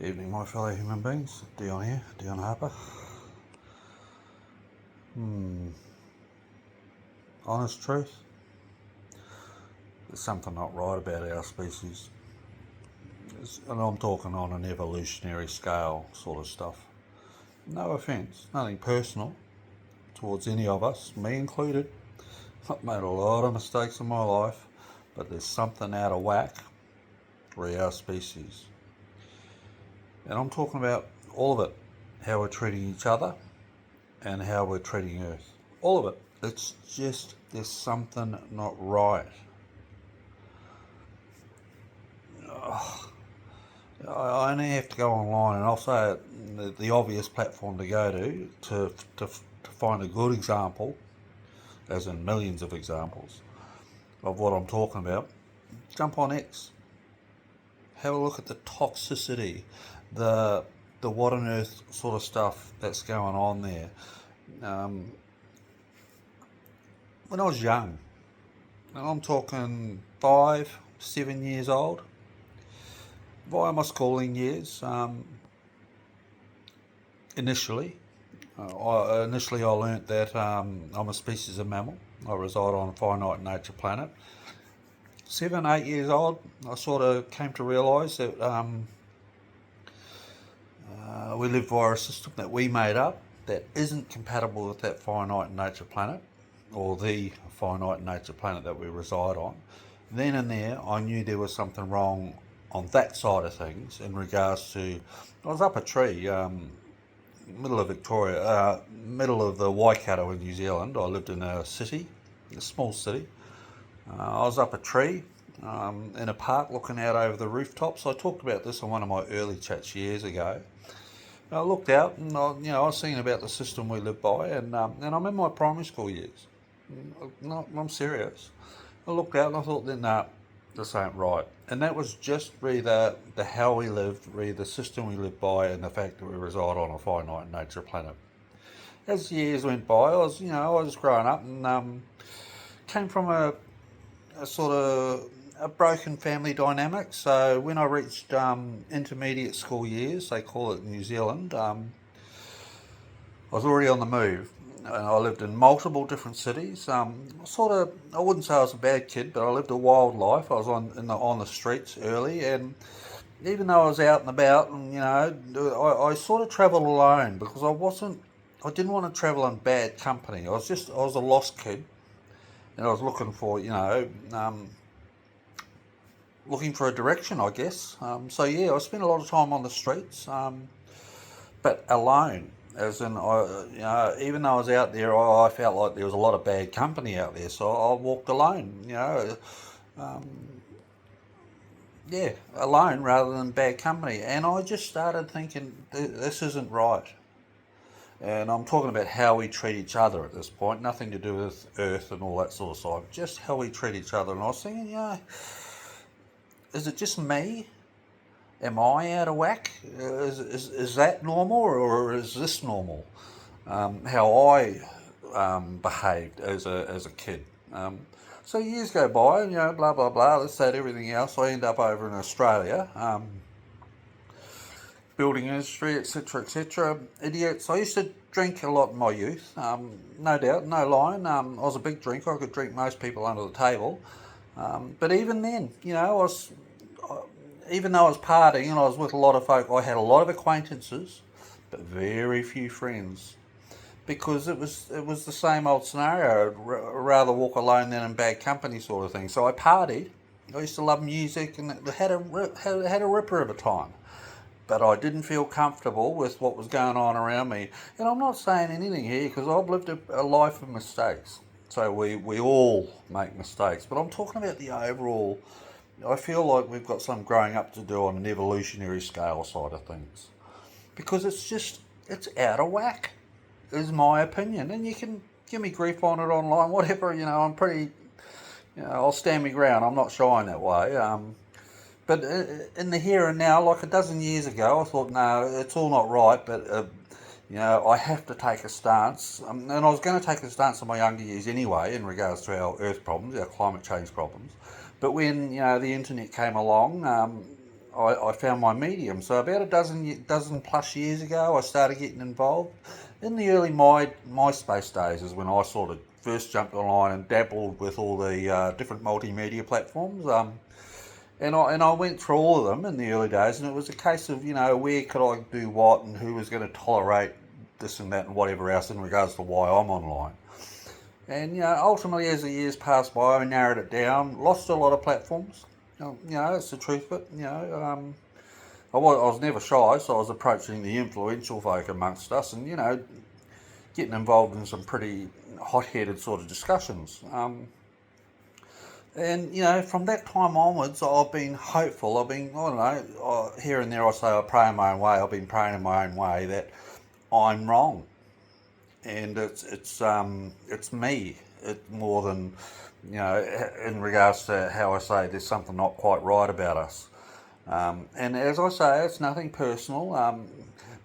Evening, my fellow human beings. Dion here, Dion Harper. Honest truth, there's something not right about our species. And I'm talking on an evolutionary scale sort of stuff. No offence, nothing personal towards any of us, me included. I've made a lot of mistakes in my life, but there's something out of whack for our species. And I'm talking about all of it, how we're treating each other and how we're treating Earth. All of it. It's just, there's something not right. I only have to go online, and I'll say the obvious platform to go to find a good example, as in millions of examples, of what I'm talking about. Jump on X. Have a look at the toxicity, the what on earth sort of stuff that's going on there. When I was young, and I'm talking 5, 7 years old, via my schooling years, initially I learnt that I'm a species of mammal. I reside on a finite nature planet. 7, 8 years old, I sort of came to realise that we live via a system that we made up that isn't compatible with that finite nature planet, or the finite nature planet that we reside on. Then and there, I knew there was something wrong on that side of things in regards to, I was up a tree, middle of Victoria, middle of the Waikato in New Zealand. I lived in a city, a small city. I was up a tree in a park looking out over the rooftops. I talked about this on one of my early chats years ago. I looked out and I was seeing about the system we live by, and I'm in my primary school years. No, I'm serious. I looked out and I thought, nah, this ain't right. And that was just really the how we live, really the system we live by, and the fact that we reside on a finite nature planet. As the years went by, I was growing up and came from a sort of a broken family dynamic. So when I reached intermediate school years, they call it in New Zealand, I was already on the move. And I lived in multiple different cities. I wouldn't say I was a bad kid, but I lived a wild life. I was on the streets early, and even though I was out and about, and I sort of travelled alone because I didn't want to travel in bad company. I was a lost kid, and I was looking for looking for a direction, I guess. I spent a lot of time on the streets, but alone. As in, even though I was out there, I felt like there was a lot of bad company out there, so I walked alone. Alone rather than bad company. And I just started thinking, this isn't right. And I'm talking about how we treat each other at this point, nothing to do with Earth and all that sort of side, just how we treat each other. And I was thinking, is it just me? Am I out of whack? Is that normal, or is this normal? How I behaved as a kid. So years go by, blah blah blah. Let's say everything else. I end up over in Australia, building industry, etc., etc. Idiots. I used to drink a lot in my youth. No doubt, no lying. I was a big drinker. I could drink most people under the table. But even then, even though I was partying and I was with a lot of folk, I had a lot of acquaintances, but very few friends, because it was the same old scenario. I'd rather walk alone than in bad company, sort of thing. So I partied. I used to love music and had a ripper of a time, but I didn't feel comfortable with what was going on around me. And I'm not saying anything here because I've lived a life of mistakes. So we all make mistakes, but I'm talking about the overall. I feel like we've got some growing up to do on an evolutionary scale side of things, because it's out of whack, is my opinion. And you can give me grief on it online, whatever. I'm pretty, I'll stand my ground. I'm not shy in that way. But in the here and now, like a dozen years ago, I thought, no, it's all not right, but I have to take a stance. And I was going to take a stance in my younger years anyway in regards to our Earth problems, our climate change problems. But when the internet came along, I found my medium. So about a dozen plus years ago, I started getting involved. In the early MySpace days is when I sort of first jumped online and dabbled with all the different multimedia platforms. And I went through all of them in the early days, and it was a case of, where could I do what and who was going to tolerate this and that and whatever else in regards to why I'm online. And ultimately, as the years passed by, I narrowed it down, lost a lot of platforms. It's the truth of it. I was never shy, so I was approaching the influential folk amongst us, and getting involved in some pretty hot-headed sort of discussions. And from that time onwards, I've been hopeful. I've been, I don't know, here and there I say I pray in my own way. I've been praying in my own way that I'm wrong, and it's me. It more than in regards to how I say there's something not quite right about us. And as I say, it's nothing personal.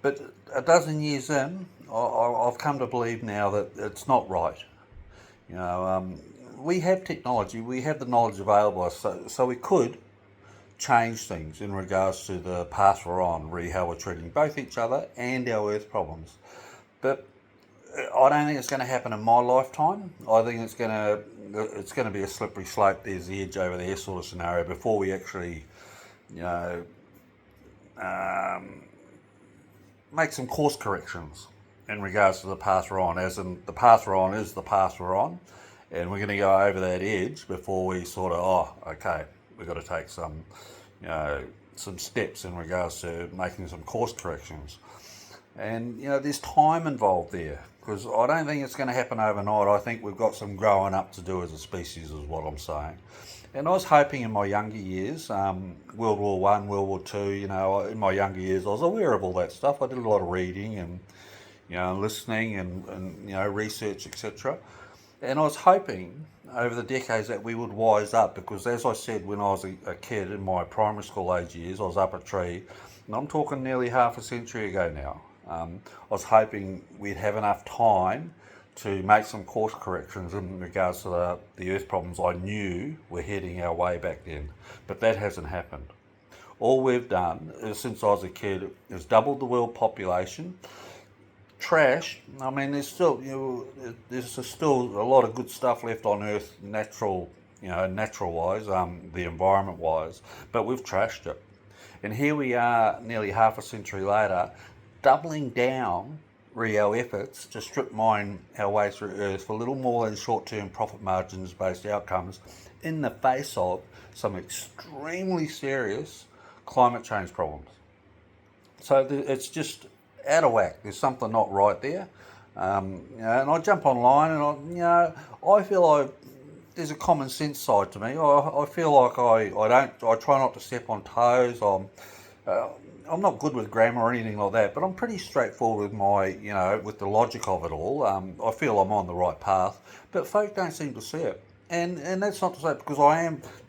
But a dozen years in, I've come to believe now that it's not right. We have technology, we have the knowledge available, so we could change things in regards to the path we're on, really how we're treating both each other and our earth problems. But I don't think it's going to happen in my lifetime. I think it's going to be a slippery slope. There's the edge over there sort of scenario before we actually, make some course corrections in regards to the path we're on. As in, the path we're on is the path we're on, and we're going to go over that edge before we sort of, okay, we've got to take some steps in regards to making some course corrections. And there's time involved there, because I don't think it's going to happen overnight. I think we've got some growing up to do as a species, is what I'm saying. And I was hoping in my younger years, World War One, World War Two, in my younger years, I was aware of all that stuff. I did a lot of reading and listening and research, etc. And I was hoping over the decades that we would wise up, because as I said, when I was a kid in my primary school age years, I was up a tree, and I'm talking nearly half a century ago now. I was hoping we'd have enough time to make some course corrections in regards to the earth problems I knew were heading our way back then. But that hasn't happened. All we've done is, since I was a kid, is doubled the world population. Trash. I mean, there's still a lot of good stuff left on Earth, natural wise, the environment wise, but we've trashed it. And here we are, nearly half a century later, doubling down our efforts to strip mine our way through Earth for little more than short-term profit margins based outcomes, in the face of some extremely serious climate change problems. So it's just out of whack. There's something not right there. And I jump online and I feel like there's a common sense side to me. I feel like I try not to step on toes. I'm not good with grammar or anything like that, but I'm pretty straightforward with with the logic of it all. I feel I'm on the right path, but folk don't seem to see it. And that's not to say, because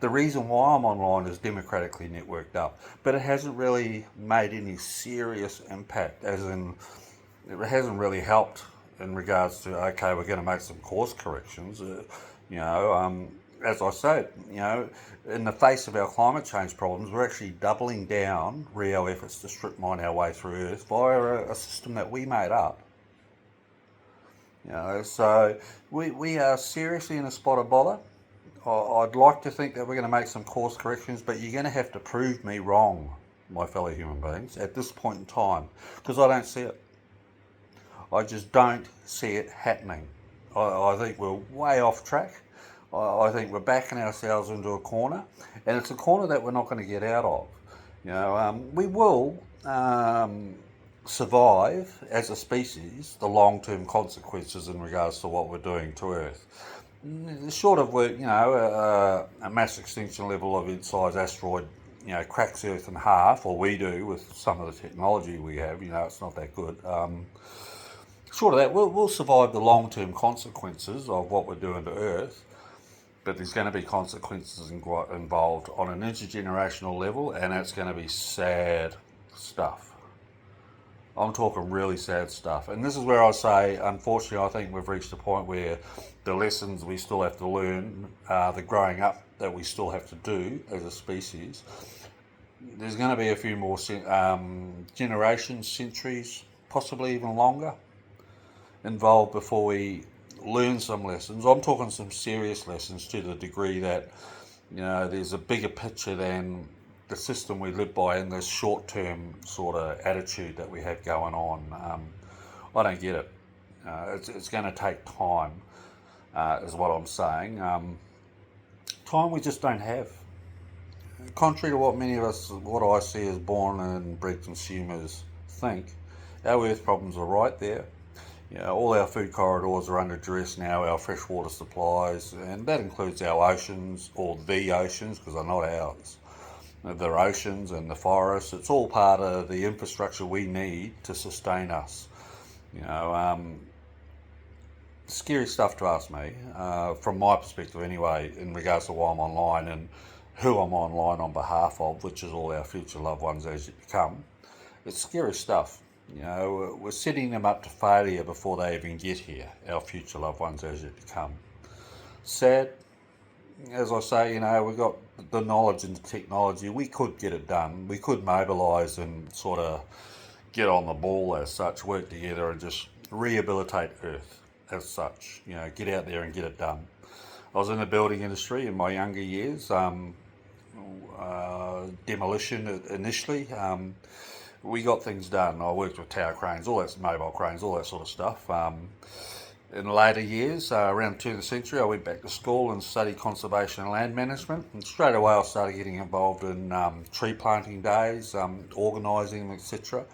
the reason why I'm online is democratically networked up, but it hasn't really made any serious impact, as in it hasn't really helped in regards to, okay, we're going to make some course corrections. As I said, in the face of our climate change problems, we're actually doubling down our efforts to strip mine our way through Earth via a system that we made up. So we are seriously in a spot of bother. I'd like to think that we're going to make some course corrections, but you're going to have to prove me wrong, my fellow human beings, at this point in time, because I don't see it. I just don't see it happening. I think we're way off track. I think we're backing ourselves into a corner, and it's a corner that we're not going to get out of. We will survive as a species the long-term consequences in regards to what we're doing to Earth. Short of a mass extinction level of its-size asteroid, cracks Earth in half, or we do with some of the technology we have. It's not that good. Short of that, we'll survive the long-term consequences of what we're doing to Earth. But there's going to be consequences involved on an intergenerational level, and it's going to be sad stuff. I'm talking really sad stuff. And this is where I say, unfortunately, I think we've reached a point where the lessons we still have to learn, the growing up that we still have to do as a species, there's going to be a few more generations, centuries, possibly even longer involved before we learn some lessons. I'm talking some serious lessons to the degree that, there's a bigger picture than the system we live by in this short-term sort of attitude that we have going on. I don't get it. It's going to take time, is what I'm saying. Time we just don't have. Contrary to what many of us, what I see as born and bred consumers think, our earth problems are right there. All our food corridors are under duress now, our freshwater supplies, and that includes our oceans, or the oceans, because they're not ours. The oceans and the forests, it's all part of the infrastructure we need to sustain us. Scary stuff to ask me, from my perspective anyway, in regards to why I'm online and who I'm online on behalf of, which is all our future loved ones as you become. It's scary stuff. We're setting them up to failure before they even get here, our future loved ones as you become. Sad. As I say, we've got the knowledge and the technology. We could get it done. We could mobilise and sort of get on the ball as such, work together and just rehabilitate Earth as such. Get out there and get it done. I was in the building industry in my younger years, demolition initially. We got things done. I worked with tower cranes, all that, mobile cranes, all that sort of stuff. In later years, around the turn of the century, I went back to school and studied conservation and land management. And straight away, I started getting involved in tree planting days, organising them, etc.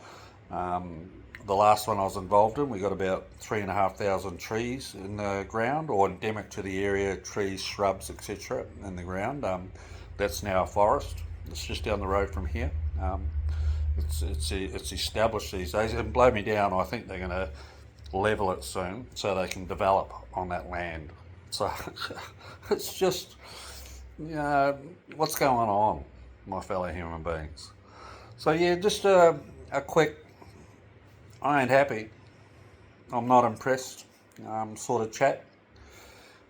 The last one I was involved in, we got about 3,500 trees in the ground, or endemic to the area, trees, shrubs, etc. in the ground. That's now a forest. It's just down the road from here. It's established these days. And blow me down, I think they're going to level it soon so they can develop on that land. So it's just, what's going on, my fellow human beings. So yeah, just a quick, I ain't happy, I'm not impressed sort of chat.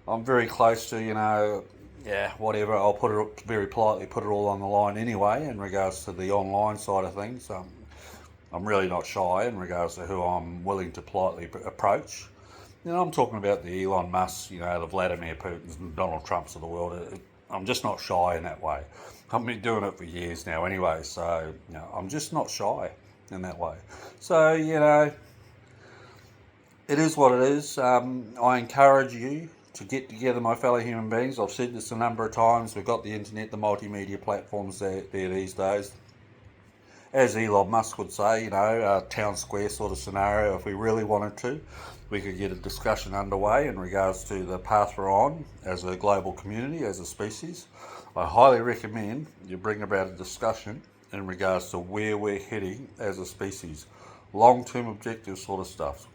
I'm very close to, whatever, I'll put it very politely, put it all on the line anyway in regards to the online side of things. I'm really not shy in regards to who I'm willing to politely approach. I'm talking about the Elon Musk, the Vladimir Putins and Donald Trumps of the world. I'm just not shy in that way. I've been doing it for years now anyway, so I'm just not shy in that way. So, it is what it is. I encourage you to get together, my fellow human beings. I've said this a number of times. We've got the internet, the multimedia platforms there these days. As Elon Musk would say, a town square sort of scenario. If we really wanted to, we could get a discussion underway in regards to the path we're on as a global community, as a species. I highly recommend you bring about a discussion in regards to where we're heading as a species. Long-term objective sort of stuff.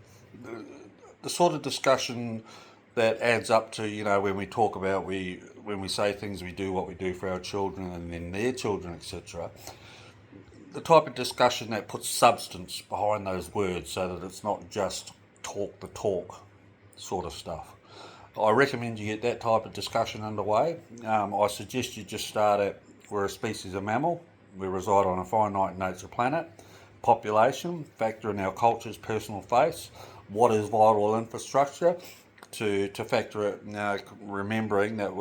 The sort of discussion that adds up to, when we talk about, when we say things, we do what we do for our children and then their children, etc. The type of discussion that puts substance behind those words so that it's not just talk the talk sort of stuff. I recommend you get that type of discussion underway. I suggest you just start at, we're a species of mammal. We reside on a finite nature planet. Population, factor in our culture's personal face. What is vital infrastructure? To factor it, remembering that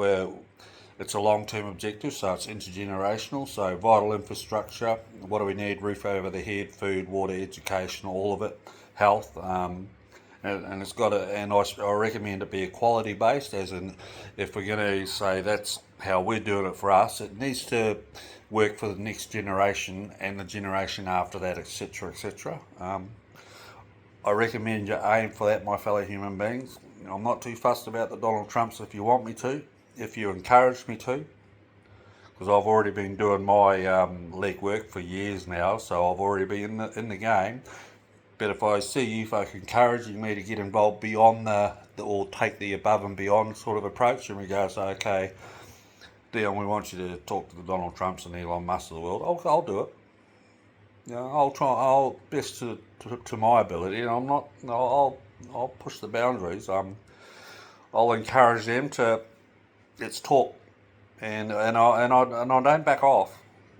it's a long-term objective, so it's intergenerational. So vital infrastructure, what do we need? Roof over the head, food, water, education, all of it, health, and it's got to. And I recommend it be equality based, as in, if we're going to say that's how we're doing it for us, it needs to work for the next generation and the generation after that, etc., etc. I recommend you aim for that, my fellow human beings. I'm not too fussed about the Donald Trumps if you want me to, if you encourage me to, because I've already been doing my leg work for years now, so I've already been in the game. But if I see you folk encouraging me to get involved beyond or take the above and beyond sort of approach in regards to, okay, Dion, we want you to talk to the Donald Trumps and Elon Musk of the world, I'll do it. I'll try. I'll best to my ability, and I'm not. I'll push the boundaries. I'll encourage them to. Let's talk, and I don't back off.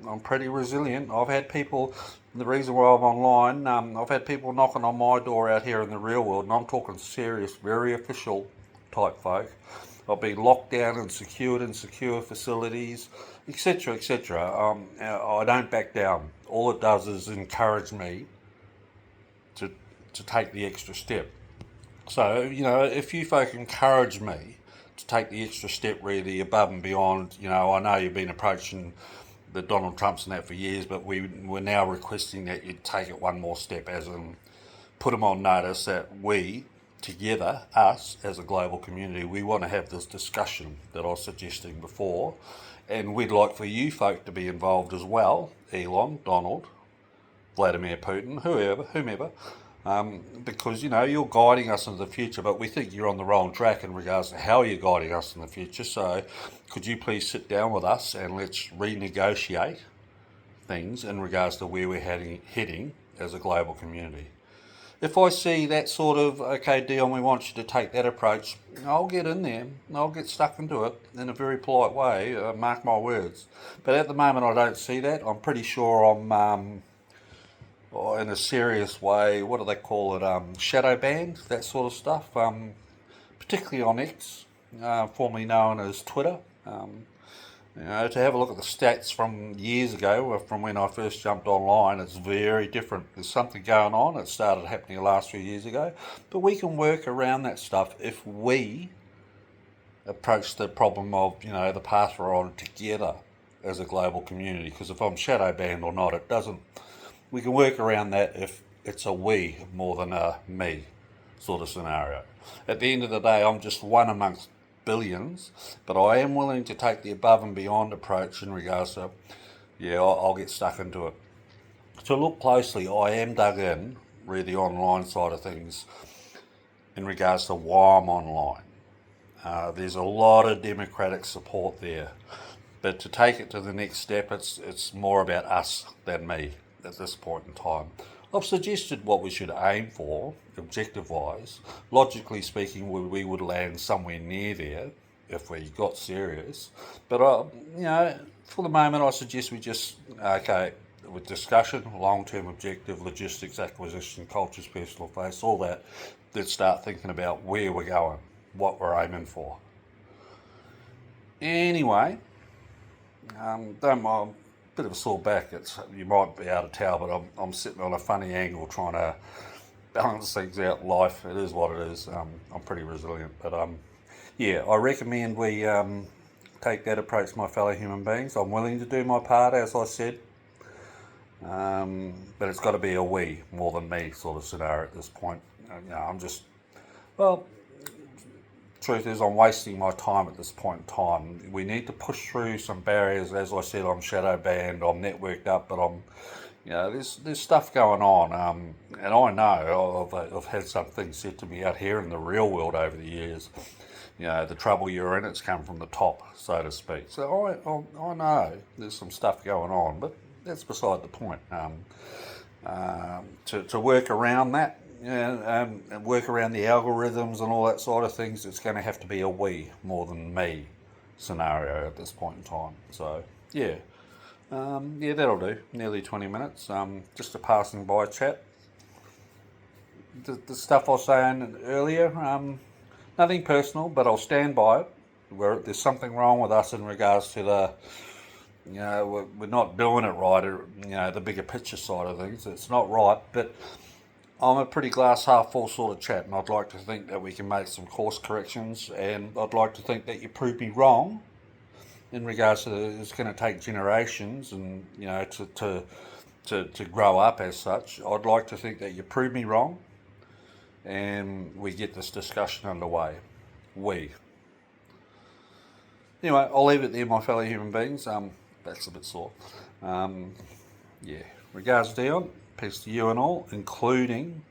I'm pretty resilient. I've had people, the reason why I'm online, I've had people knocking on my door out here in the real world, and I'm talking serious, very official type folk. I've been locked down and secured in secure facilities, etc., etc. I don't back down. All it does is encourage me to take the extra step. So, if you folk encourage me to take the extra step really above and beyond, I know you've been approaching the Donald Trumps and that for years, but we're now requesting that you take it one more step, as in put them on notice that we, together, us as a global community, we want to have this discussion that I was suggesting before, and we'd like for you folk to be involved as well, Elon, Donald, Vladimir Putin, whomever, because you're guiding us into the future, but we think you're on the wrong track in regards to how you're guiding us in the future. So could you please sit down with us and let's renegotiate things in regards to where we're heading as a global community. If I see that sort of, okay, Dion, we want you to take that approach, I'll get in there. I'll get stuck into it in a very polite way, mark my words. But at the moment I don't see that. I'm pretty sure I'm in a serious way, what do they call it, shadow banned, that sort of stuff, particularly on X, formerly known as Twitter. To have a look at the stats from years ago, from when I first jumped online, it's very different. There's something going on. It started happening the last few years ago, but we can work around that stuff if we approach the problem of, the path we're on together as a global community. Because if I'm shadow banned or not, it doesn't. We can work around that if it's a we more than a me sort of scenario. At the end of the day, I'm just one amongst billions, but I am willing to take the above and beyond approach in regards to, I'll get stuck into it. To look closely, I am dug in, read the online side of things, in regards to why I'm online. There's a lot of democratic support there, but to take it to the next step, it's more about us than me at this point in time. I've suggested what we should aim for, objective-wise. Logically speaking, we would land somewhere near there if we got serious. But, for the moment, I suggest we just, with discussion, long-term objective, logistics, acquisition, cultures, personal face, all that, let's start thinking about where we're going, what we're aiming for. Anyway, don't mind. Bit of a sore back. You might be able to tell, but I'm sitting on a funny angle trying to balance things out in life. It is what it is. I'm pretty resilient, but I recommend we take that approach, my fellow human beings. I'm willing to do my part, as I said, but it's got to be a we more than me sort of scenario at this point. I'm just, truth is I'm wasting my time at this point in time. We need to push through some barriers. As I said, I'm shadow banned, I'm networked up, but I'm, there's stuff going on, and I know I've had some things said to me out here in the real world over the years. The trouble you're in, it's come from the top, so to speak. So I know there's some stuff going on, but that's beside the point. To work around that, and work around the algorithms and all that sort of things, it's going to have to be a we more than me scenario at this point in time. So that'll do. Nearly 20 minutes. Just a passing by chat. The stuff I was saying earlier, nothing personal, but I'll stand by it. Where there's something wrong with us in regards to the, we're not doing it right. The bigger picture side of things, it's not right, but I'm a pretty glass half full sort of chat, and I'd like to think that we can make some course corrections, and I'd like to think that you prove me wrong in regards to it's going to take generations and to grow up as such. I'd like to think that you prove me wrong and we get this discussion underway. Anyway, I'll leave it there, my fellow human beings. That's a bit sore. Regards, Dion. Peace to you and all, including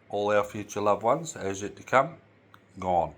all our future loved ones as yet to come. Gone.